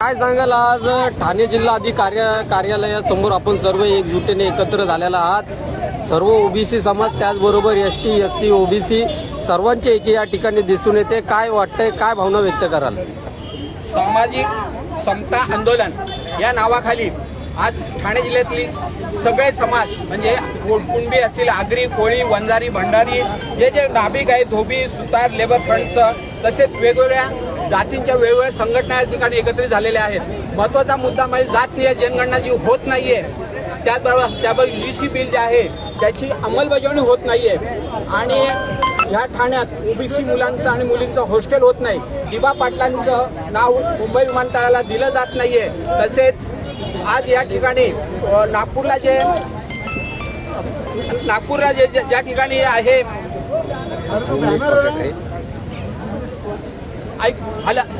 काय सांगाल, आज ठाणे जिल्हा कार्यालयासमोर आपण सर्व एकजुटीने एकत्र झालेला आहात. सर्व ओबीसी समाज, त्याचबरोबर ST SC OBC सर्वांचे एक या ठिकाणी दिसून येते. काय वाटतंय, काय भावना व्यक्त कराल? सामाजिक समता आंदोलन या नावाखाली आज ठाणे जिल्ह्यातली सगळे समाज म्हणजे कुणबी असतील, आगरी, कोळी, वंजारी, भंडारी, जे नाभिक आहेत, धोबी, सुतार, लेबर फ्रंटचं, तसेच वेगवेगळ्या जातींच्या वेगवेगळ्या संघटना या ठिकाणी एकत्रित झालेल्या आहेत. महत्त्वाचा मुद्दा म्हणजे जातनीय जनगणना जी होत नाहीये, त्याबरोबर UC बिल जे आहे त्याची अंमलबजावणी होत नाहीये आणि ह्या ठाण्यात OBC मुलांचं आणि मुलींचं हॉस्टेल होत नाही. दिबा पाटलांचं नाव मुंबई विमानतळाला दिलं जात नाहीये. तसेच आज या ठिकाणी नागपूरला ज्या ठिकाणी आहे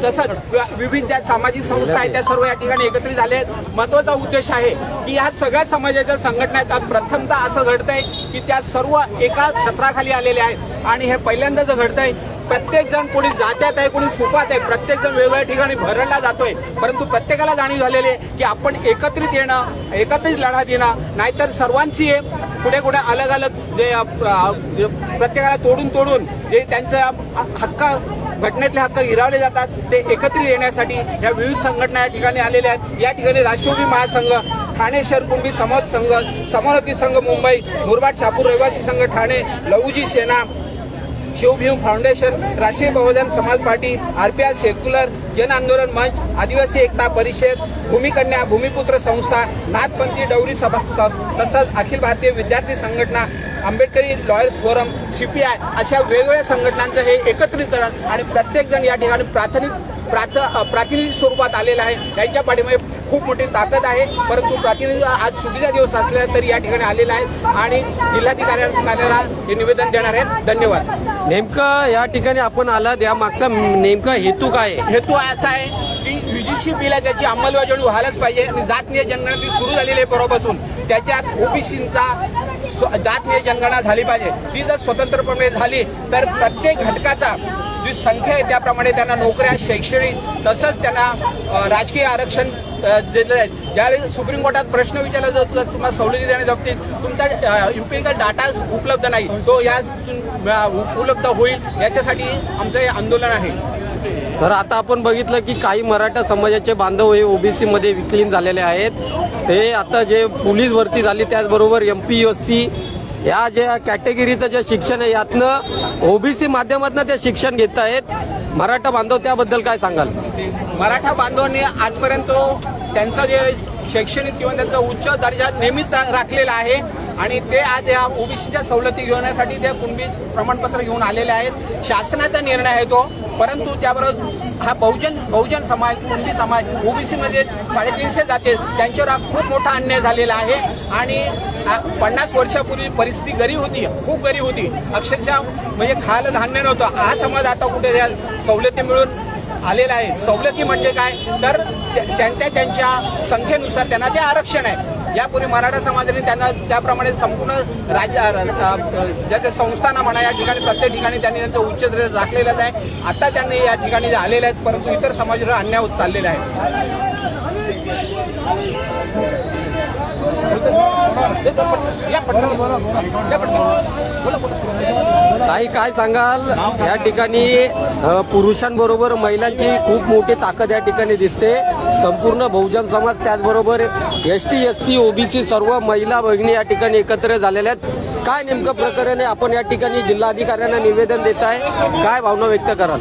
तसंच विविध ज्या सामाजिक संस्था आहेत त्या सर्व या ठिकाणी एकत्रित झाले आहेत. महत्वाचा उद्देश आहे की या सगळ्या समाजाच्या संघटना आहेत. प्रथमतः असं घडतंय की त्या सर्व एका छत्राखाली आलेल्या आहेत आणि हे पहिल्यांदाच घडतंय. प्रत्येक जण कोणी जात्यात आहे, कोणी सुपात आहे, प्रत्येक जण वेगवेगळ्या ठिकाणी भरडला जातोय. परंतु प्रत्येकाला जाणीव झालेली आहे की आपण एकत्रित येणं, एकत्रित लढा देणं, नाहीतर सर्वांची कुठे कुठे अलग अलग जे प्रत्येकाला तोडून जे त्यांचा हक्क, घटनेतले हक्क हिरावले जातात, ते एकत्रित येण्यासाठी या विविध संघटना या ठिकाणी आलेल्या आहेत. या ठिकाणी राष्ट्रवादी महासंघ, ठाणे शहर कुणबी समाज संघ, समानोती संघ मुंबई, मुरबाड शापूर रहिवासी संघ ठाणे, लहुजी सेना, शिवभीम फाउंडेशन, राष्ट्रीय Bahujan Samaj party, RPI secular, जन आंदोलन मंच, आदिवासी एकता परिषद, भूमिकन्या, भूमिपुत्र संस्था, नाथपंथी डवरी सभा, तसंच अखिल भारतीय विद्यार्थी संघटना, आंबेडकरी लॉयर्स फोरम, CPI अशा वेगवेगळ्या संघटनांचं हे एकत्रीकरण आणि प्रत्येक जण या ठिकाणी प्रातिनिधिक स्वरूपात आलेला आहे. त्यांच्या पाठीमागे खूप मोठी ताकद आहे. परंतु प्रातिनिधिक आज सुट्टीचा दिवस असला तरी या ठिकाणी आलेला आहे आणि जिल्हाधिकाऱ्यांना हे निवेदन देणार आहेत. धन्यवाद. नेमकं या ठिकाणी आपण आलात, या मागचा नेमका हेतू काय आहे? हेतू असा आहे की UGC बिल आहे त्याची अंमलबजावणी व्हायलाच पाहिजे आणि जातनीय जनगणना सुरू झालेली आहे परवापासून. त्याच्यात OBCंचा जातनीय जनगणना झाली पाहिजे. ती जर स्वतंत्रपणे झाली तर प्रत्येक घटकाचा जी संख्या आहे त्याप्रमाणे त्यांना नोकऱ्या, शैक्षणिक, तसंच त्यांना राजकीय आरक्षण दिलं जाईल. ज्यावेळी सुप्रीम कोर्टात प्रश्न विचारला जातो तर तुम्हाला सवलती देण्याच्या बाबतीत तुमचा एम्पिरिकल डाटा उपलब्ध नाही, तो या उपलब्ध होईल याच्यासाठी आमचं हे आंदोलन आहे. सर, आता आपण बघितलं की काही मराठा समाजाचे बांधव हे OBC मध्ये विलीन झालेले आहेत. ते आता जे पोलीस भरती झाली, त्याचबरोबर MPSC या ज्या कॅटेगरीचं जे शिक्षण आहे यातनं OBC माध्यमातून ते शिक्षण घेत आहेत. मराठा बांधव, त्याबद्दल काय सांगाल? मराठा बांधवांनी आजपर्यंत त्यांचं जे शैक्षणिक किंवा त्यांचा उच्च दर्जा नेहमीच राखलेला आहे आणि ते आज या OBCच्या सवलती घेण्यासाठी ते कुणबी प्रमाणपत्र घेऊन आलेले आहेत. शासनाचा निर्णय आहे तो. परंतु त्याबरोबर हा बहुजन समाज, कुणबी समाज, OBC मध्ये 350 जाते, त्यांच्यावर हा खूप मोठा अन्याय झालेला आहे आणि 50 वर्षापूर्वी परिस्थिती गरीब होती, खूप गरीब होती, अक्षरशः म्हणजे खायला धान्य नव्हतं. हा समाज आता कुठे सवलती मिळून आलेला आहे. सवलती म्हणजे काय तर त्यांच्या संख्येनुसार त्यांना जे आरक्षण आहे. यापूर्वी मराठा समाजाने त्यांना त्याप्रमाणे संपूर्ण ज्या संस्थांना म्हणा या ठिकाणी प्रत्येक ठिकाणी त्यांनी त्यांचं उच्च दर्जा राखलेलाच आहे. आता त्यांनी या ठिकाणी आलेले आहेत, परंतु इतर समाजावर अन्याय होत चाललेला आहे. ताई, काय सांगाल, या ठिकाणी पुरुषांबरोबर महिलांची खूप मोठी ताकद या ठिकाणी दिसते. संपूर्ण बहुजन समाज, त्याचबरोबर ST SC OBC सर्व महिला भगिनी या ठिकाणी एकत्र झालेल्या आहेत. काय नेमकं प्रकरण आहे? आपण या ठिकाणी जिल्हाधिकाऱ्यांना निवेदन देत आहे, काय भावना व्यक्त कराल?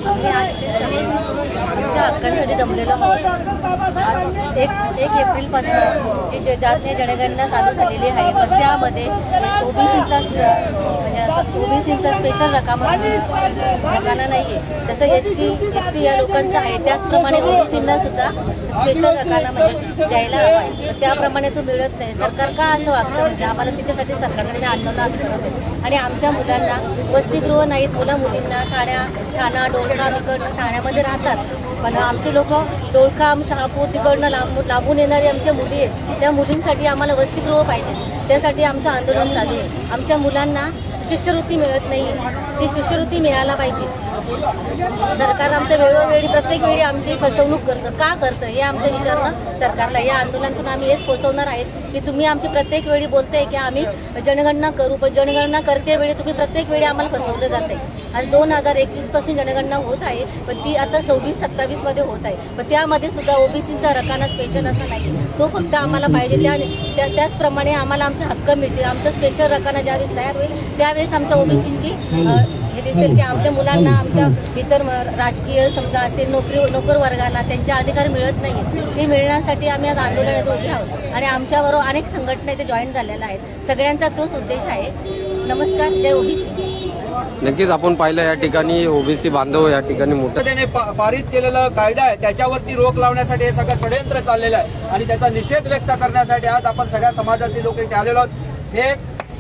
हक्कांसाठी जमलेलो आहोत. 1 एप्रिलपासून जी जातनीय जनगणना चालू झालेली आहे, पण त्यामध्ये OBCचा स्पेशल रकाना नाही आहे. जसं ST SC या लोकांचा आहे त्याचप्रमाणे OBCंना सुद्धा स्पेशल रकाना म्हणजे द्यायला हवा आहे. त्याप्रमाणे तो मिळत नाही. सरकार का असं वागतं म्हणजे आम्हाला त्याच्यासाठी सरकारकडे आंदोलन करत आणि आमच्या मुलांना वसतिगृह नाहीत. मुलींना ठाणा डोळखा इकडनं ठाण्यामध्ये राहतात, पण आमचे लोक डोळखा, शहापूर तिकडनं लांबून येणारी आमच्या मुली आहेत. त्या मुलींसाठी आम्हाला वसतिगृह पाहिजे. त्यासाठी आमचं आंदोलन चालू आहे. आमच्या मुलांना शिष्यवृत्ती मिळत नाही, ती शिष्यवृत्ती मिळायला पाहिजे. सरकार आमचं वेळोवेळी प्रत्येक वेळी आमची फसवणूक करतं. का करतं हे आमचं विचारणं सरकारला. या आंदोलनातून आम्ही हेच पोहोचवणार आहेत की तुम्ही आमची प्रत्येक वेळी बोलताय की आम्ही जनगणना करू, पण जनगणना करते वेळी तुम्ही प्रत्येक वेळी आम्हाला फसवलं जात आहे. आज 2021 पासून जनगणना होत आहे, पण ती आता 26-27 मध्ये होत आहे. पण त्यामध्ये सुद्धा ओबीसीचा रकाना स्पेशल असा नाही, तो फक्त आम्हाला पाहिजे. त्याचप्रमाणे आम्हाला आमचे हक्क मिळतील. आमचं स्पेशल रकाना ज्यावेळेस तयार होईल त्यावेळेस आमच्या ओबीसीची हे दिसेल की आमच्या मुलांना, आमच्या इतर राजकीय समजा असेल नोकर वर्गाला त्यांचे अधिकार मिळत नाही. ते मिळण्यासाठी आम्ही आज आंदोलनात उभे आहोत आणि आमच्याबरोबर अनेक संघटना इथे जॉईन झालेल्या आहेत. सगळ्यांचा तोच उद्देश आहे. नमस्कार, जय ओबीसी. नक्कीच आपण पाहिलं या ठिकाणी ओबीसी बांधव या ठिकाणी मोठं त्याने पारित केलेला कायदा आहे त्याच्यावरती रोख लावण्यासाठी हे सगळं षडयंत्र चाललेलं आहे आणि त्याचा निषेध व्यक्त करण्यासाठी आज आपण सगळ्या समाजातील लोक इथे आलेलो आहोत. हे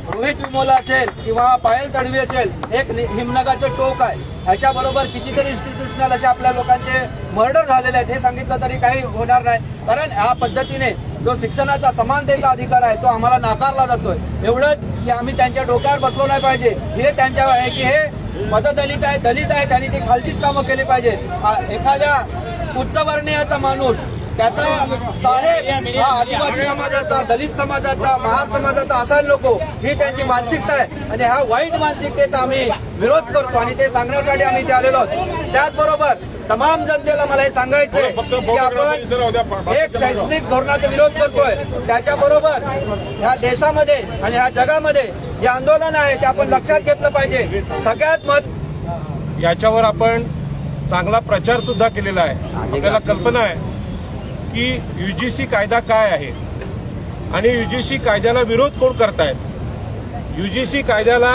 रोहित विमोला असेल किंवा पायल तडवी असेल, एक हिमनगाचं टोक आहे. ह्याच्याबरोबर कितीतरी इन्स्टिट्यूशनल असे आपल्या लोकांचे मर्डर झालेले आहेत. हे सांगितलं तरी काही होणार नाही, कारण ह्या पद्धतीने जो शिक्षणाचा समानतेचा अधिकार आहे तो आम्हाला नाकारला जातोय. एवढंच की आम्ही त्यांच्या डोक्यावर बसलो नाही पाहिजे. हे त्यांच्यावर आहे की हे मददलित आहे, दलित आहे, त्यांनी ती खालचीच कामं केली पाहिजे. एखाद्या उच्चवर्णीयाचा माणूस, त्याचा साहेब हा आदिवासी समाजाचा, दलित समाजाचा, महार समाजाचा असायला नको, ही त्यांची मानसिकता आहे आणि ह्या वाईट मानसिकतेचा आम्ही विरोध करतो आणि ते सांगण्यासाठी आम्ही इथे आलेलो आहोत. त्याचबरोबर तमाम जनतेला मला हे सांगायचंय की आपण एक शैक्षणिक धोरणाचा विरोध करतोय, त्याच्याबरोबर ह्या देशामध्ये आणि ह्या जगामध्ये जे आंदोलन आहे ते आपण लक्षात घेतलं पाहिजे. सगळ्यात याच्यावर आपण चांगला प्रचार सुद्धा केलेला आहे. आपल्याला कल्पना आहे की यूजीसी कायदा काय आहे आणि यूजीसी कायद्याला विरोध कोण करतायत. यूजीसी कायद्याला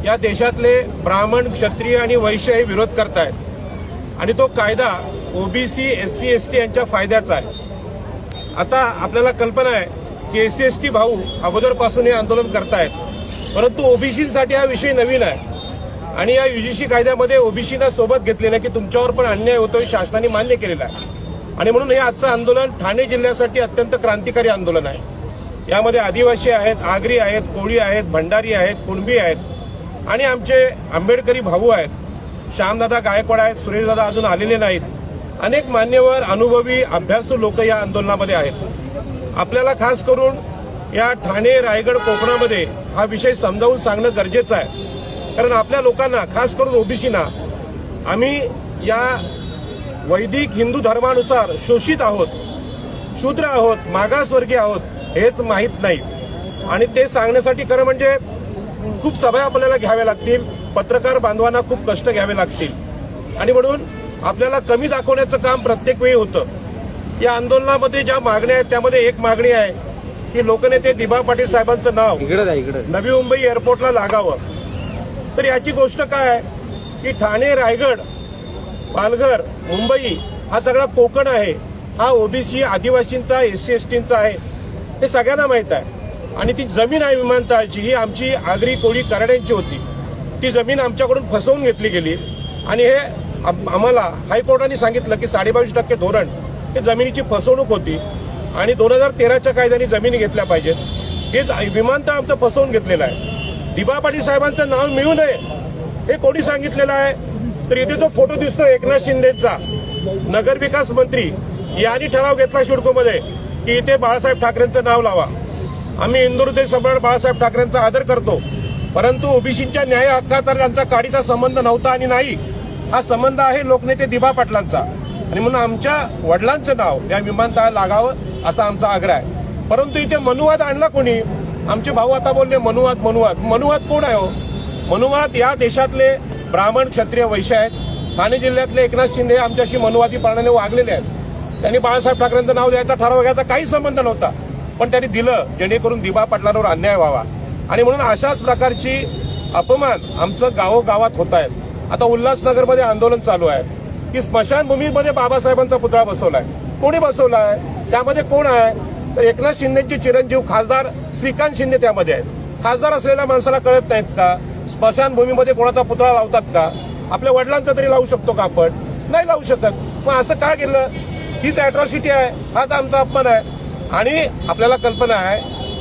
या देशातले ब्राह्मण, क्षत्रिय आणि वैश्य हे विरोध करतायत आणि तो कायदा ओबीसी, एससी, एसटी यांच्या फायद्याचा आहे. आता आपल्याला कल्पना आहे की एससी, एसटी भाऊ अगोदरपासून हे आंदोलन करतायत, परंतु ओबीसीसाठी हा विषय नवीन आहे आणि या यूजीसी कायद्यामध्ये ओबीसीना सोबत घेतलेला की तुमच्यावर पण अन्याय होतो हे शासनाने मान्य केलेला आहे आणि म्हणून हे आजचं आंदोलन ठाणे जिल्ह्यासाठी अत्यंत क्रांतिकारी आंदोलन आहे. यामध्ये आदिवासी आहेत, आगरी आहेत, कोळी आहेत, भंडारी आहेत, कुणबी आहेत आणि आमचे आंबेडकरी भाऊ आहेत. श्यामदादा गायकवाड आहेत, सुरेशदादा अजून आलेले नाहीत. अनेक मान्यवर, अनुभवी, अभ्यासू लोक या आंदोलनामध्ये आहेत. आपल्याला खास करून या ठाणे, रायगड, कोकणामध्ये हा विषय समजावून सांगणं गरजेचं आहे, कारण आपल्या लोकांना, खास करून ओबीसीना, आम्ही या वैदिक हिंदू धर्मानुसार शोषित आहोत, शूद्र आहोत, मागासवर्गीय आहोत हेच माहीत नाही आणि ते सांगण्यासाठी खरं म्हणजे खूप सभा आपल्याला घ्याव्या लागतील, पत्रकार बांधवांना खूप कष्ट घ्यावे लागतील आणि म्हणून आपल्याला कमी दाखवण्याचं काम प्रत्येक वेळी होतं. या आंदोलनामध्ये ज्या मागण्या आहेत त्यामध्ये एक मागणी आहे की लोकनेते दिबा पाटील साहेबांचं नाव नवी मुंबई एअरपोर्टला लागावं. तर याची गोष्ट काय आहे की ठाणे, रायगड, पालघर, मुंबई हा सगळा कोकण आहे, हा ओबीसी, आदिवासींचा, एससी, एसटींचा आहे, हे सगळ्यांना माहीत आहे आणि ती जमीन आहे विमानतळाची ही आमची आगरी, कोळी, कराड्यांची होती. ती जमीन आमच्याकडून फसवून घेतली गेली आणि हे आम्हाला हायकोर्टाने सांगितलं की 22% धोरण हे जमिनीची फसवणूक होती आणि 2013च्या कायद्याने जमिनी घेतल्या पाहिजेत. हे विमानतळ आमचं फसवून घेतलेलं आहे. दिबा पाटील साहेबांचं नाव मिळू नये हे कोणी सांगितलेलं आहे. तर इथे जो फोटो दिसतो एकनाथ शिंदेचा, नगरविकास मंत्री, यांनी ठराव घेतला सिडकोमध्ये की इथे बाळासाहेब ठाकरेंचं नाव लावा. आम्ही हिंदुहृदय सम्राट बाळासाहेब ठाकरेंचा आदर करतो, परंतु ओबीसींच्या न्याय हक्काचा त्यांचा काडीचा संबंध नव्हता आणि नाही, हा संबंध आहे लोकनेते दिबा पाटलांचा आणि म्हणून आमच्या वडिलांचं नाव या विमानतळाला लागावं असा आमचा आग्रह आहे. परंतु इथे मनुवाद आणला कोणी? आमचे भाऊ आता बोलले मनुवाद. मनुवाद कोण आहे हो? मनुवाद या देशातले ब्राह्मण, क्षत्रिय, वैश्य आहेत. ठाणे जिल्ह्यातले एकनाथ शिंदे आमच्याशी मनुवादीपणाने वागलेले आहेत. त्यांनी बाळासाहेब ठाकरेंचं नाव द्यायचा, ठराव घ्यायचा काही संबंध नव्हता, पण त्यांनी दिलं जेणेकरून दिबा पाटलांवर अन्याय व्हावा आणि म्हणून अशाच प्रकारची अपमान आमचं गावोगावात होत आहेत. आता उल्हासनगरमध्ये आंदोलन चालू आहे की स्मशानभूमीमध्ये बाबासाहेबांचा पुतळा बसवलाय. कोणी बसवलाय? त्यामध्ये कोण आहे? तर एकनाथ शिंदेचे चिरंजीव खासदार श्रीकांत शिंदे त्यामध्ये आहेत. खासदार असलेल्या माणसाला कळत नाहीत का स्मशानभूमीमध्ये कोणाचा पुतळा लावतात का? आपल्या वडिलांचा तरी लावू शकतो का आपण? नाही लावू शकत. मग असं का केलं? हीच अॅट्रॉसिटी आहे, हाच आमचा अपमान आहे. आणि आपल्याला कल्पना आहे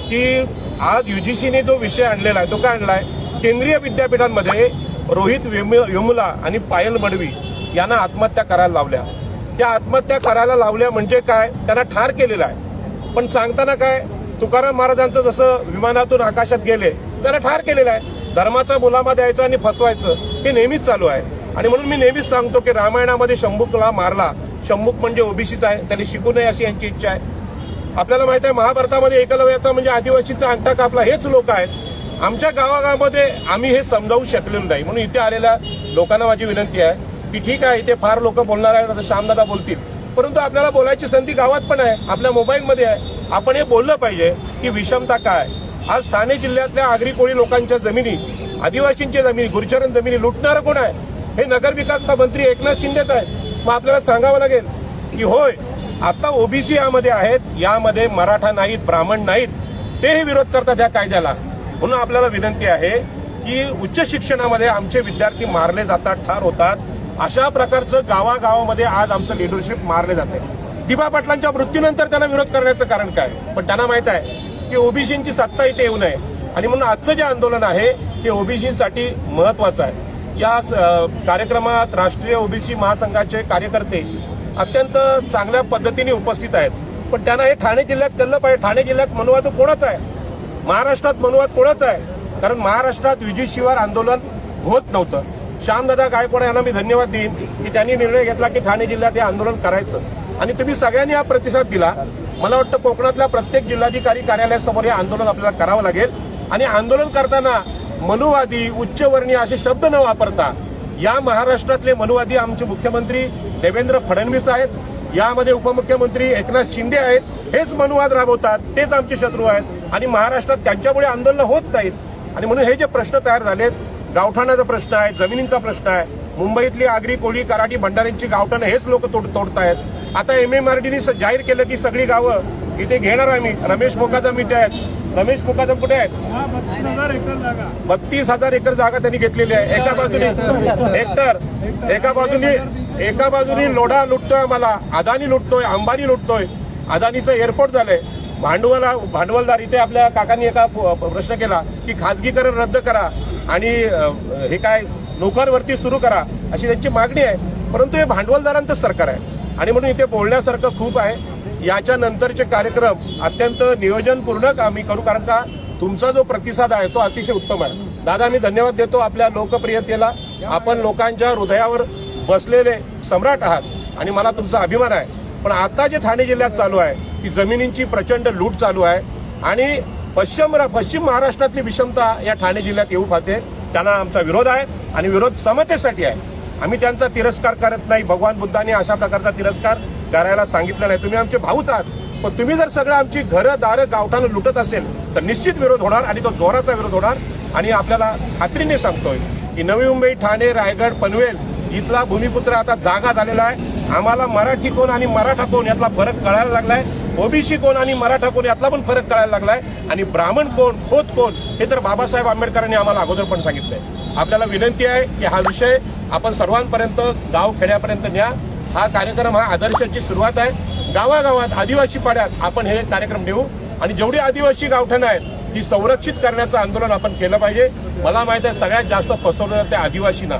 की आज यूजीसीने जो विषय आणलेला आहे तो काय आणलाय? केंद्रीय विद्यापीठांमध्ये रोहित वेमुला आणि पायल मडवी यांना आत्महत्या करायला लावल्या. त्या आत्महत्या करायला लावल्या म्हणजे काय, त्यांना ठार केलेलं आहे. पण सांगताना काय, तुकाराम महाराजांचं जसं विमानातून आकाशात गेले त्यांना ठार केलेलं आहे. धर्माचा मुलामा द्यायचा आणि फसवायचं हे नेहमीच चालू आहे. आणि म्हणून मी नेहमीच सांगतो की रामायणामध्ये शंभूकला मारला, शंभूक म्हणजे ओबीसीचा आहे, त्यांनी शिकू नये अशी यांची इच्छा आहे. आपल्याला माहित आहे महाभारतामध्ये एकलव्याचा म्हणजे आदिवासीचा अंगठा कापला हेच लोक आहेत. आमच्या गावागावामध्ये आम्ही हे समजावू शकलेलो नाही. म्हणून इथे आलेल्या लोकांना माझी विनंती आहे की ठीक आहे, इथे फार लोक बोलणार आहेत, आता श्यामदादा बोलतील, परंतु आपल्याला बोलायची संधी गावात पण आहे, आपल्या मोबाईलमध्ये आहे. आपण हे बोललं पाहिजे की विषमता काय. आज ठाणे जिल्ह्यातल्या आगरी कोळी लोकांच्या जमिनी, आदिवासींच्या जमिनी, गुरुचरण जमिनी लुटणारं कोण आहे? हे नगरविकास मंत्री एकनाथ शिंदेच आहेत. मग आपल्याला सांगावं लागेल की होय, आता ओबीसी यामध्ये आहेत, यामध्ये मराठा नाहीत, ब्राह्मण नाहीत, तेही विरोध करतात या कायद्याला. म्हणून आपल्याला विनंती आहे की उच्च शिक्षणामध्ये आमचे विद्यार्थी मारले जातात, ठार होतात. अशा प्रकारचं गावागावामध्ये आज आमचं लिडरशिप मारले जाते. दिबा पाटलांच्या मृत्यूनंतर त्यांना विरोध करण्याचं कारण काय? पण त्यांना माहित आहे की ओबीसींची सत्ता इथे येऊ नये. आणि म्हणून आजचं जे आंदोलन आहे ते ओबीसीसाठी महत्वाचं आहे. या कार्यक्रमात राष्ट्रीय ओबीसी महासंघाचे कार्यकर्ते अत्यंत चांगल्या पद्धतीने उपस्थित आहेत. पण त्यांना हे ठाणे जिल्ह्यात कळलं पाहिजे, ठाणे जिल्ह्यात मनुवाद कोणाचा आहे, महाराष्ट्रात मनुवाद कोणाचा आहे? कारण महाराष्ट्रात विजेशिवार आंदोलन होत नव्हतं. श्यामदादा गायकवाड यांना मी धन्यवाद देईन की त्यांनी निर्णय घेतला की ठाणे जिल्ह्यात हे आंदोलन करायचं. आणि तुम्ही सगळ्यांनी हा प्रतिसाद दिला. मला वाटतं कोकणातल्या प्रत्येक जिल्हाधिकारी कार्यालयासमोर हे आंदोलन आपल्याला करावं लागेल. आणि आंदोलन करताना मनुवादी, उच्चवर्णीय असे शब्द न वापरता, या महाराष्ट्रातले मनुवादी आमचे मुख्यमंत्री देवेंद्र फडणवीस आहेत, यामध्ये उपमुख्यमंत्री एकनाथ शिंदे आहेत, हेच मनुवाद राबवतात, तेच आमचे शत्रू आहेत. आणि महाराष्ट्रात त्यांच्यामुळे आंदोलन होत नाहीत. आणि म्हणून हे जे प्रश्न तयार झालेत, गावठाणाचा प्रश्न आहे, जमिनींचा प्रश्न आहे, मुंबईतली आगरी कोळी कराडी भंडाऱ्यांची गावठाणं हेच लोक तोडतायत. आता MMRDने जाहीर केलं की सगळी गावं इथे घेणार आम्ही. रमेश मुकादम इथे आहेत. रमेश मुकादम कुठे आहेत? 32,000 एकर जागा त्यांनी घेतलेली आहे. एका बाजूने हेक्टर, एका बाजूने लोढा लुटतोय आम्हाला, अदानी लुटतोय, अंबानी लुटतोय. अदानीचं एअरपोर्ट झालंय. भांडवलदार इथे आपल्या काकांनी एका प्रश्न केला की खाजगीकरण रद्द करा आणि हे काय नोकरवरती सुरू करा, अशी त्यांची मागणी आहे. परंतु हे भांडवलदारांचं सरकार आहे आणि म्हणून इथे बोलण्यासारखं खूप आहे. याच्या नंतरचे कार्यक्रम अत्यंत नियोजनपूर्वक आम्ही करू, कारण का तुमचा जो प्रतिसाद आहे तो अतिशय उत्तम आहे. दादा, मी धन्यवाद देतो आपल्या लोकप्रियतेला. आपण लोकांच्या हृदयावर बसलेले सम्राट आहात आणि मला तुमचा अभिमान आहे. पण आता जे ठाणे जिल्ह्यात चालू आहे ती जमिनींची प्रचंड लूट चालू आहे आणि पश्चिम महाराष्ट्रातली विषमता या ठाणे जिल्ह्यात येऊ पाहते. त्यांना आमचा विरोध आहे आणि विरोध समतेसाठी आहे. आम्ही त्यांचा तिरस्कार करत नाही. भगवान बुद्धांनी अशा प्रकारचा तिरस्कार करायला सांगितलं नाही. तुम्ही आमचे भाऊच आहात, पण तुम्ही जर सगळं आमची घरं दारं गावठाणं लुटत असेल तर निश्चित विरोध होणार आणि तो जोराचा विरोध होणार. आणि आपल्याला खात्रीने सांगतोय की नवी मुंबई, ठाणे, रायगड, पनवेल इथला भूमिपुत्र आता जागा झालेला आहे. आम्हाला मराठी कोण आणि मराठा कोण यातला फरक कळायला लागलाय. ओबीसी कोण आणि मराठा कोण यातला पण फरक कळायला लागलाय. आणि ब्राह्मण कोण, खोत कोण हे तर बाबासाहेब आंबेडकरांनी आम्हाला अगोदर पण सांगितलंय. आपल्याला विनंती आहे की हा विषय आपण सर्वांपर्यंत, गाव खेड्यापर्यंत न्या. हा कार्यक्रम हा आदर्शाची सुरुवात आहे. गावागावात, आदिवासी पाड्यात आपण हे कार्यक्रम नेऊ आणि जेवढी आदिवासी गावठाणं आहेत ती संरक्षित करण्याचं आंदोलन आपण केलं पाहिजे. मला माहित आहे सगळ्यात जास्त फसवलं जातं आदिवासींना,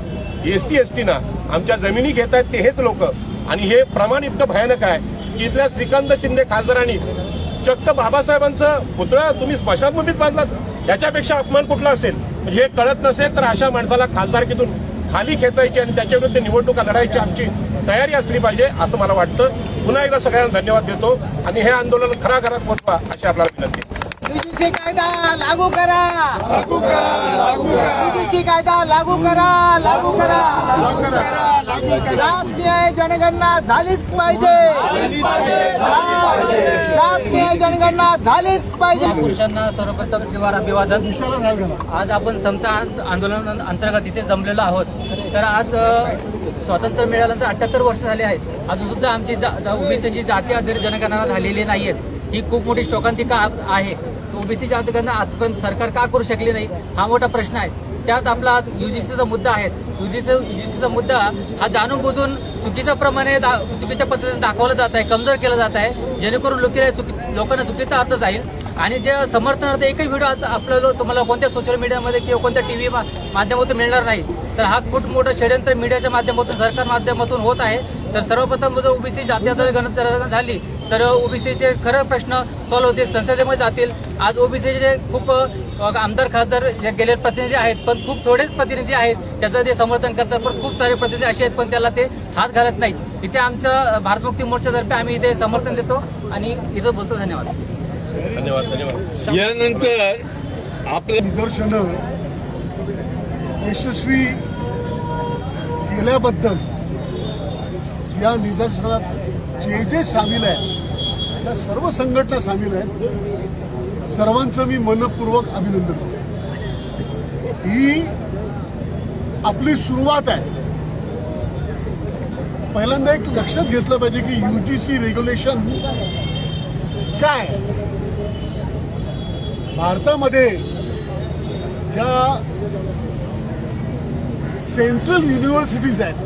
SC ST ना. आमच्या जमिनी घेत आहेत ते हेच लोक. आणि हे प्रमाण इतकं भयानक आहे की इथल्या श्रीकांत शिंदे खासदारांनी चक्क बाबासाहेबांचं पुतळा तुम्ही स्मशानभूमीत बांधलात. याच्यापेक्षा अपमान कुठला असेल? म्हणजे हे कळत नसेल तर अशा माणसाला खासदारकीतून खाली खेचायची आणि त्याच्याविरुद्ध निवडणुका लढायची आमची तयारी असली पाहिजे असं मला वाटतं. पुन्हा एकदा सगळ्यांना धन्यवाद देतो आणि हे आंदोलन खऱ्या घरात पोहोचवा अशी आपल्याला विनंती. UGC कायदा लागू करा, UGC कायदा लागू करा, लागू करा. जात न्याय जनगणना झालीच पाहिजे, जात न्याय जनगणना झालीच पाहिजे. पुरुषांना सर्वप्रथम त्रिवार अभिवादन. आज आपण समता आंदोलन अंतर्गत इथे जमलेलो आहोत. तर आज स्वातंत्र्य मिळाल्यानंतर 78 वर्ष झाले आहेत. अजून सुद्धा आमची ओबीसीची जाती आधारित जनगणना झालेली नाहीये. ही खूप मोठी शोकांतिका आहे. ओबीसीच्या जनगणना आजपर्यंत सरकार का करू शकले नाही हा मोठा प्रश्न आहे. त्यात आपला आज UGCचा मुद्दा आहे. UGCचा मुद्दा हा जाणून बुजून चुकीच्या पद्धतीने दाखवला जात आहे, कमजोर केला जात आहे, जेणेकरून लोकांना चुकीचा अर्थ जाईल. आणि जे समर्थनार्थ एकही व्हिडिओ आज आपल्याला तुम्हाला कोणत्या सोशल मीडियामध्ये किंवा कोणत्या टीव्ही माध्यमातून मिळणार नाही. तर हा खूप मोठं षडयंत्र मीडियाच्या माध्यमातून, सरकार माध्यमातून होत आहे. तर सर्वप्रथम जर ओबीसी जातीय गणना झाली तर ओबीसीचे खरं प्रश्न सॉल्व्ह होतील, संसदेमध्ये जातील. आज ओबीसीचे खूप आमदार खासदार जे गेले प्रतिनिधी आहेत, पण खूप थोडेच प्रतिनिधी आहेत त्याचं ते समर्थन करतात. पण खूप सारे प्रतिनिधी असे आहेत पण त्याला ते हात घालत नाहीत. इथे आमच्या भारत मुक्ती मोर्चातर्फे आम्ही इथे समर्थन देतो आणि इथं बोलतो. धन्यवाद. यानंतर आपले निदर्शनं यशस्वी केल्याबद्दल या निदर्शनात जे जे सामील आहेत, या सर्व संघटना सामील आहेत, सर्वांचं मी मनपूर्वक अभिनंदन करतो. ही आपली सुरुवात आहे. पहिल्यांदा एक लक्षात घेतलं पाहिजे की UGC रेग्युलेशन काय. भारतामध्ये ज्या सेंट्रल युनिव्हर्सिटीज आहेत,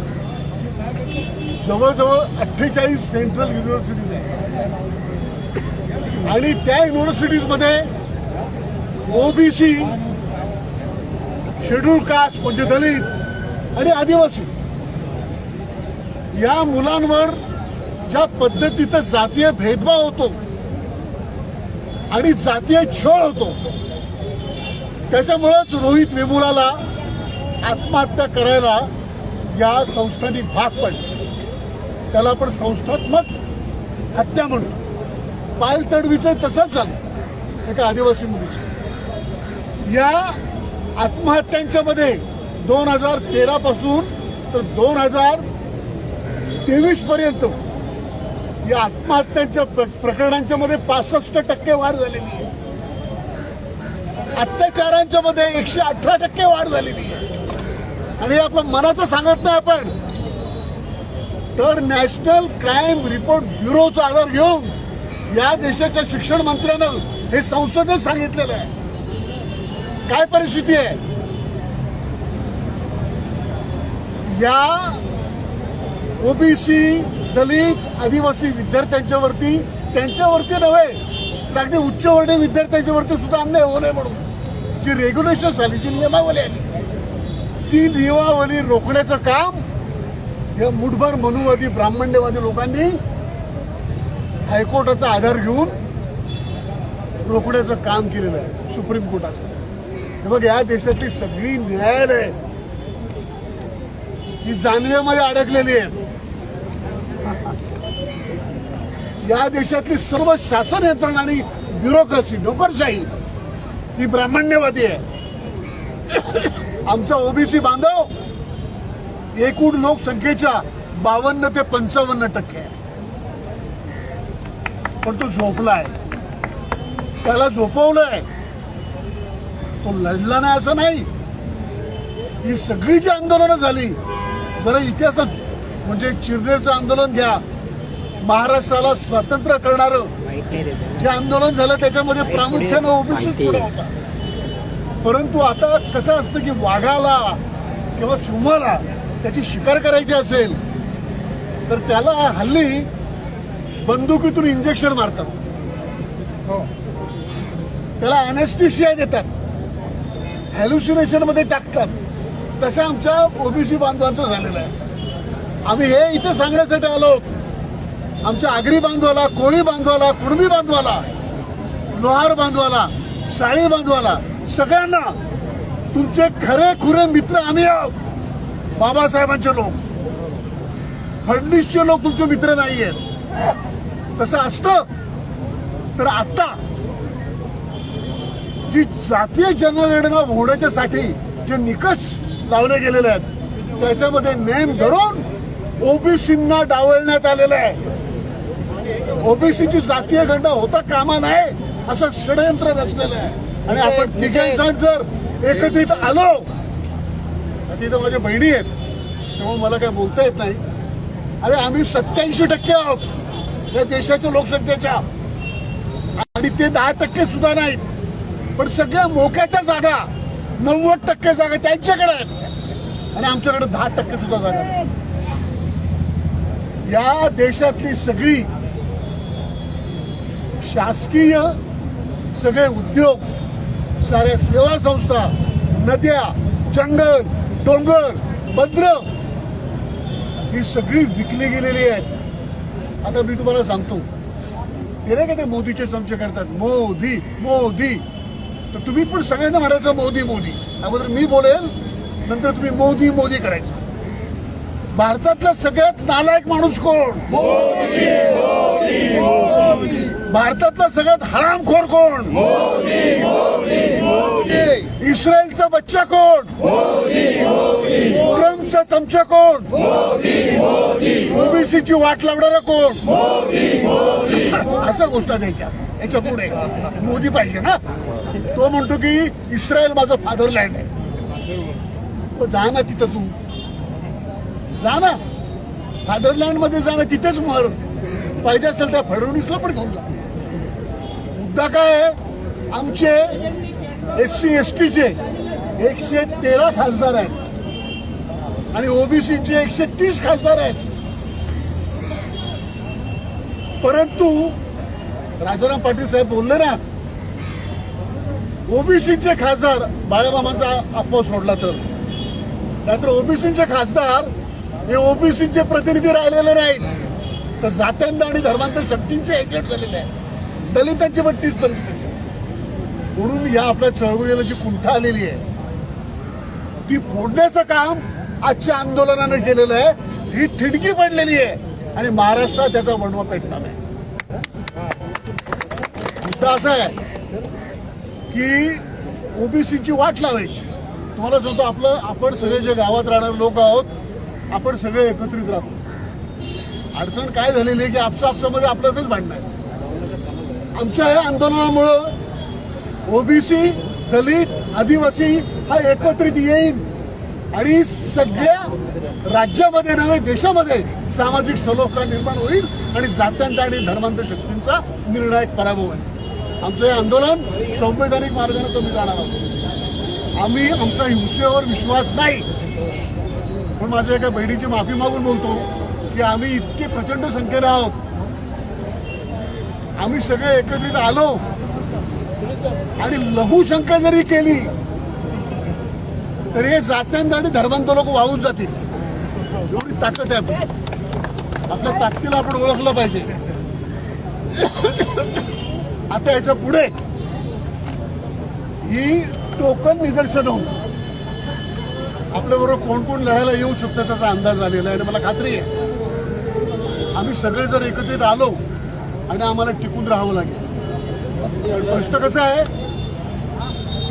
जवळजवळ 48 सेंट्रल युनिव्हर्सिटीज आहेत आणि त्या युनिव्हर्सिटीजमध्ये ओबीसी, शेड्यूल कास्ट म्हणजे दलित आणि आदिवासी या मुलांवर ज्या पद्धतीचा जातीय भेदभाव होतो आणि जातीय छळ होतो, त्याच्यामुळेच रोहित वेमुलाला आत्महत्या करायला या संस्थांनी भाग पडले. त्याला आपण संस्थात्मक हत्या म्हणतो. पायल तडवीचं तसंच झालं एका आदिवासी मुलीचं. या आत्महत्यांच्या मध्ये 2013 पासून तर 2023 पर्यंत या आत्महत्यांच्या प्रकरणांच्या मध्ये 65% वाढ झालेली आहे. अत्याचारांच्या मध्ये 118% वाढ झालेली आहे. आणि आपण मनाचं सांगत नाही आपण, तर नॅशनल क्राईम रिपोर्ट ब्युरोचा आधार घेऊन या देशाच्या शिक्षण मंत्र्यानं हे संसदेत सांगितलेलं आहे. काय परिस्थिती आहे या ओबीसी, दलित, आदिवासी विद्यार्थ्यांच्यावरती, त्यांच्यावरती नव्हे तर अगदी उच्चवर्णीय विद्यार्थ्यांच्यावरती सुद्धा अन्याय होऊ नये म्हणून जी रेग्युलेशन आली, जी नियमावली आली, ती नियमावली रोखण्याचं काम या मुठभर मनुवादी ब्राह्मण्यवादी लोकांनी हायकोर्टाचा आधार घेऊन रोखण्याचं काम केलेलं आहे, सुप्रीम कोर्टाचं. हे बघ, या देशातली सगळी न्यायालय ही जाणीवेमध्ये अडकलेली आहेत. या देशातली सर्व शासन यंत्रणा आणि ब्युरोक्रेसी, नोकरशाही ही ब्राह्मण्यवादी आहे. आमचा ओबीसी बांधव एकूण लोकसंख्येच्या 52 ते 55% आहे. पण तो झोपलाय, त्याला झोपवलंय, तो लढला नाही असं नाही. ही सगळी जी आंदोलनं झाली, जरा इतिहासात म्हणजे चिरनेरचं आंदोलन घ्या, महाराष्ट्राला स्वातंत्र्य करणारं जे आंदोलन झालं त्याच्यामध्ये प्रामुख्यानं ओबीसी पुढे होता. परंतु आता कसं असतं की वाघाला किंवा सिंहाला त्याची शिकार करायची असेल तर त्याला हल्ली बंदुकीतून इंजेक्शन मारतात, त्याला अॅनेस्थिशिया देतात, हॅल्युसिनेशन मध्ये टाकतात. तसं आमच्या ओबीसी बांधवांचं झालेलं आहे. आम्ही हे इथे सांगण्यासाठी आलो, आमच्या आगरी बांधवाला, कोळी बांधवाला, कुणबी बांधवाला, लोहार बांधवाला, साळी बांधवाला, सगळ्यांना तुमचे खरे खुरे मित्र आम्ही आहोत. बाबासाहेबांचे लोक, फडणवीसचे लोक तुमचे मित्र नाही आहेत. तसं असतं तर आता जी जातीय जनगणना होण्याच्यासाठी जे निकष लावले गेलेले आहेत त्याच्यामध्ये नेम धरून ओबीसींना डावलण्यात आलेलं आहे. ओबीसीची जातीय गणना होता कामा नये असं षडयंत्र रचलेलं आहे. आणि आपण तिघे जर एकत्रित आलो, तिथं माझ्या बहिणी आहेत त्यामुळे मला काय बोलता येत नाही. अरे आम्ही 87% आहोत या देशाच्या लोकसंख्येच्या, आणि ते 10% सुद्धा नाहीत. पण सगळ्या मोक्याच्या जागा 90% जागा त्यांच्याकडे आहेत आणि आमच्याकडे 10% सुद्धा जागा नाही. या देशातली सगळी शासकीय सगळे उद्योग, साऱ्या सेवा संस्था, नद्या, जंगल, डोंगर, बंदर ही सगळी विकली गेलेली आहेत. आता मी तुम्हाला सांगतो, ते नाही का ते मोदीचे चमचे करतात, मोदी मोदी, तर तुम्ही पण सगळ्यांना म्हणायचं मोदी मोदी. अगोदर मी बोलेल, नंतर तुम्ही मोदी मोदी करायचं. भारतातला सगळ्यात नालायक माणूस कोण? भारतातला सगळ्यात हरामखोर कोण? इस्रायलचा बच्चा कोण? ट्रम्पचा चमचा कोण? ओबीसीची वाट लावणारा कोण? अशा गोष्ट द्यायच्या. याच्या पुढे मोदी पाहिजे ना. तो म्हणतो की इस्रायल माझं फादरलँड आहे. मग जा ना तिथं, तू जा ना फादरलँड मध्ये, जा ना तिथेच मर. पाहिजे असेल त्या फडणवीसला पण घेऊन जा. मुद्दा काय आहे? आमचे SC ST चे 113 खासदार आहेत आणि ओबीसीचे 130 खासदार आहेत. परंतु राजाराम पाटील साहेब बोलले ना, ओबीसीचे खासदार बाळामामांचा अफवा सोडला तर, नाहीतर ओबीसीचे खासदार हे ओबीसीचे प्रतिनिधी राहिलेले नाहीत, तर जात्यांना आणि धर्मांतर शक्तींचे एजंट झालेले आहेत. दलितांची पण तीच परिस्थिती. म्हणून या आपल्या चळवळीला जी कुंठा आलेली आहे ती फोडण्याचं काम आजच्या आंदोलनानं केलेलं आहे. ही ठिणगी पडलेली आहे आणि महाराष्ट्रात त्याचा वणवा पेटणार आहे. मुद्दा असा आहे की ओबीसीची वाट लावायची. तुम्हाला सांगतो, आपण सगळे जे गावात राहणारे लोक आहोत, आपण सगळे एकत्रित राहतो. अडचण काय झालेली आहे की आपसामध्ये आपल्यातच भांडणं आहे. आमच्या या आंदोलनामुळं ओबीसी, दलित, आदिवासी हा एकत्रित येईल आणि सगळ्या राज्यामध्ये नव्हे देशामध्ये सामाजिक सलोखा निर्माण होईल आणि जात्यांचा आणि धर्मांतर शक्तींचा निर्णायक पराभव होईल. आमचं हे आंदोलन संवैधानिक मार्गाने तुम्ही जाणार आहोत. आम्ही आमचा हिंसेवर विश्वास नाही. पण माझ्या एका बहिणीची माफी मागून बोलतो की आम्ही इतके प्रचंड संख्येने आहोत, आम्ही सगळे एकत्रित आलो आणि लघुशंका जरी केली तरी हे जात्यांत आणि धर्मांत लोक वाहून जातील. एवढी ताकद आहे आपली. आपल्या ताकदीला आपण ओळखलं पाहिजे. आता याच्या पुढे ही टोकन निदर्शनं होती. आपल्याबरोबर कोण कोण लढायला येऊ शकतं त्याचा अंदाज आलेला आहे आणि मला खात्री आहे आम्ही सगळे जर एकत्रित आलो आणि आम्हाला टिकून राहावं लागेल. प्रश्न कसा आहे,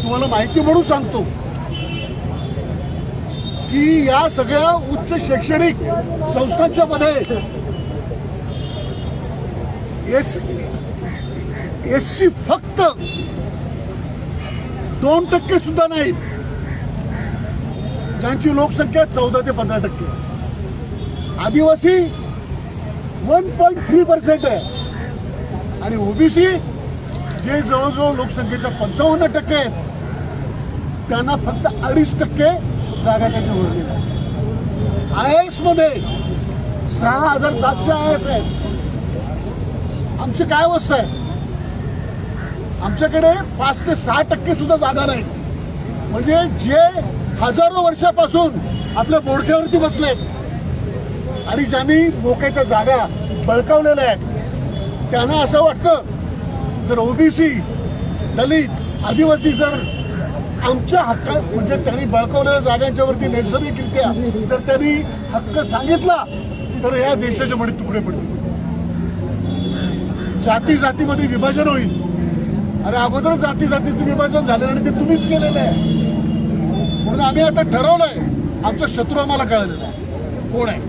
तुम्हाला माहिती म्हणून सांगतो की या सगळ्या उच्च शैक्षणिक संस्थांच्या मध्ये एससी फक्त 2% सुद्धा नाहीत, ज्यांची लोकसंख्या 14 ते 15%. आदिवासी 1.3% आहे आणि ओबीसी जे जवळजवळ लोकसंख्येच्या 55% आहेत त्यांना फक्त 2.5% जागा त्यांच्या उरलेल्या आहेत. IAS मध्ये 6,700 IAS आहेत. आमची काय अवस्था आहे? आमच्याकडे 5 ते 6% सुद्धा जागा नाही. म्हणजे जे हजारो वर्षापासून आपल्या बोडक्यावरती बसलेत आणि ज्यांनी मोक्याच्या जागा बळकावलेल्या आहेत त्यांना असं वाटतं जर ओबीसी, दलित, आदिवासी जर आमच्या हक्का म्हणजे त्यांनी बळकावलेल्या जागांच्या वरती नैसर्गिकरित्या जर त्यांनी हक्क सांगितला तर या देशाचे बडे तुकडे पडतील. जाती जातीमध्ये विभाजन होईल. अरे अगोदर जाती जातीचं विभाजन झालेलं आणि ते तुम्हीच केलेलं आहे. म्हणून आम्ही आता ठरवलंय, आमचा शत्रू आम्हाला कळलेला आहे कोण आहे.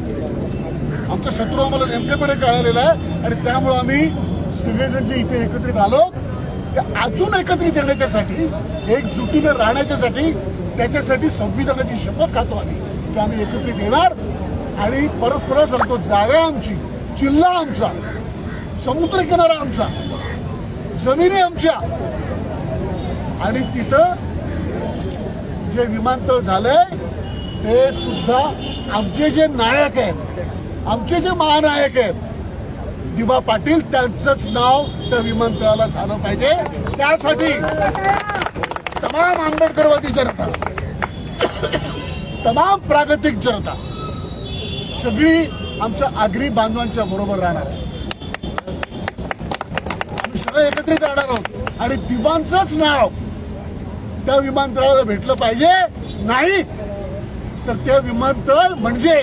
आमचा शत्रू आम्हाला नेमकेपणे कळलेला आहे आणि त्यामुळे आम्ही सगळेजण जे इथे एकत्रित आलो ते अजून एकत्रित येण्याच्यासाठी, एकजुटीने राहण्याच्यासाठी, त्याच्यासाठी संविधानाची शपथ खातो आम्ही की आम्ही एकत्रित येणार. आणि परत परत सांगतो, जागा आमची, जिल्हा आमचा, समुद्रकिनारा आमचा, जमिनी आमच्या. आणि तिथं जे विमानतळ झालंय ते सुद्धा आमचे जे नायक आहेत, आमचे जे महानायक आहेत दिबा पाटील, त्यांचंच नाव त्या विमानतळाला झालं पाहिजे. त्यासाठी तमाम आंबेडकरवादी जनता, तमाम प्रागतिक जनता सगळी आमच्या आगरी बांधवांच्या बरोबर राहणार आहे. आम्ही सगळे एकत्रित राहणार आहोत आणि दिवांचंच नाव त्या विमानतळाला भेटलं पाहिजे. नाही तर त्या विमानतळ म्हणजे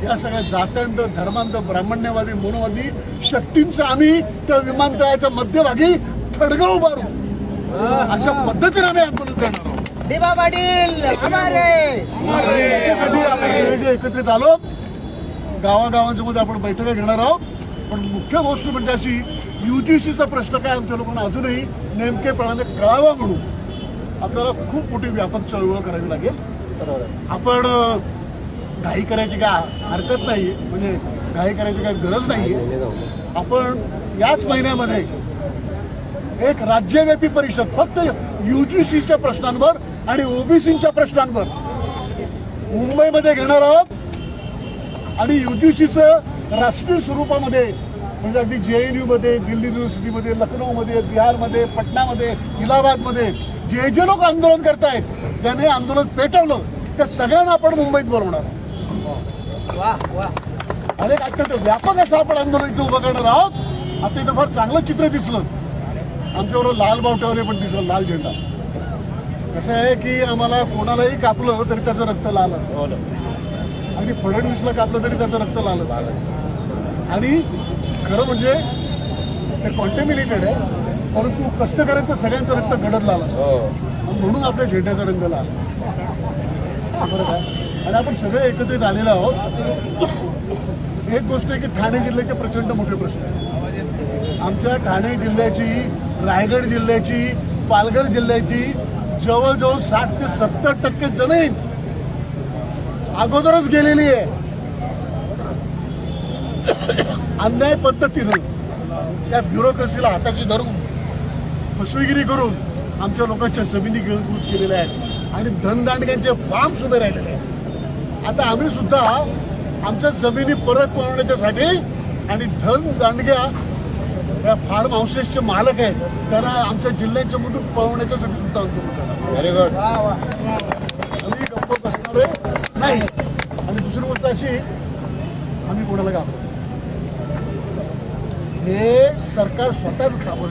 या सगळ्या जात्यांत, धर्मांत, ब्राह्मण्यवादी, मनोवादी शक्तींचं आम्ही त्या विमानतळाच्या मध्यभागी थडगं उभारू. अशा पद्धतीने आम्ही आंदोलन करणार आहोत. दिवा पाटील हमारे. आणि याच्यासाठी आपण सगळे जे एकत्रित आलो, गावागावांच्या मध्ये आपण बैठका घेणार आहोत. पण मुख्य गोष्ट म्हणजे अशी, युजीसीचा प्रश्न काय आमच्या लोकांना अजूनही नेमकेपणाने कळावा म्हणून आपल्याला खूप मोठी व्यापक चळवळ करावी लागेल. आपण घाई करायची काय हरकत नाही, म्हणजे घाई करायची काय गरज नाहीये. आपण याच महिन्यामध्ये एक राज्यव्यापी परिषद फक्त युजीसीच्या प्रश्नांवर आणि ओबीसीच्या प्रश्नांवर मुंबईमध्ये घेणार आहोत. आणि युजीसीचं राष्ट्रीय स्वरूपामध्ये म्हणजे अगदी JNU मध्ये, दिल्ली युनिव्हर्सिटीमध्ये, लखनौमध्ये, बिहारमध्ये, पटनामध्ये, इलाहाबादमध्ये जे जे लोक आंदोलन करतायत, ज्याने आंदोलन पेटवलं, त्या सगळ्यांना आपण मुंबईत बोलवणार. आणि एक अत्यंत व्यापक असं आपण आंदोलन इथं उभं करणार आहोत. आता इथं फार चांगलं चित्र दिसलं, आमच्याबरोबर लाल बावटेवाले पण दिसलं, लाल झेंडा. कसं आहे की आम्हाला कोणालाही कापलं तरी त्याचं रक्त लाल असतं, आणि फडणवीसला कापलं तरी त्याचं रक्त लाल असतं. आणि खरं म्हणजे ते कॉन्टॅमिनेटेड आहे, परंतु कष्टकऱ्यांचं सगळ्यांचं रक्त गडद लाल असतं, म्हणून आपल्या झेंड्याचा रंग लाल. बरं काय? आणि आपण सगळे एकत्रित आलेलो आहोत. एक गोष्ट आहे की ठाणे जिल्ह्याचे प्रचंड मोठे प्रश्न आहेत. आमच्या ठाणे जिल्ह्याची, रायगड जिल्ह्याची, पालघर जिल्ह्याची जवळजवळ 60 ते 70% जमीन अगोदरच गेलेली आहे. अन्याय पद्धतीनं त्या ब्युरोक्रेसीला हाताशी धरून फसवेगिरी करून आमच्या लोकांच्या जमिनी गिळंकृत केलेल्या आहेत आणि धनदांडग्यांचे फार्म्स उभे राहिलेले आहेत. आता आम्ही सुद्धा आमच्या जमिनी परत मिळवण्याच्यासाठी आणि धनदांडग्या या फार्म हाऊसेसचे मालक आहेत त्यांना आमच्या जिल्ह्याच्या मधून पळवण्याच्यासाठी सुद्धा आंदोलन करणार. Very good. आम्ही गप्प बसणार नाही. आणि दुसरी गोष्ट अशी, आम्ही कोणाला घाबरतो, हे सरकार स्वतःच घाबरतं.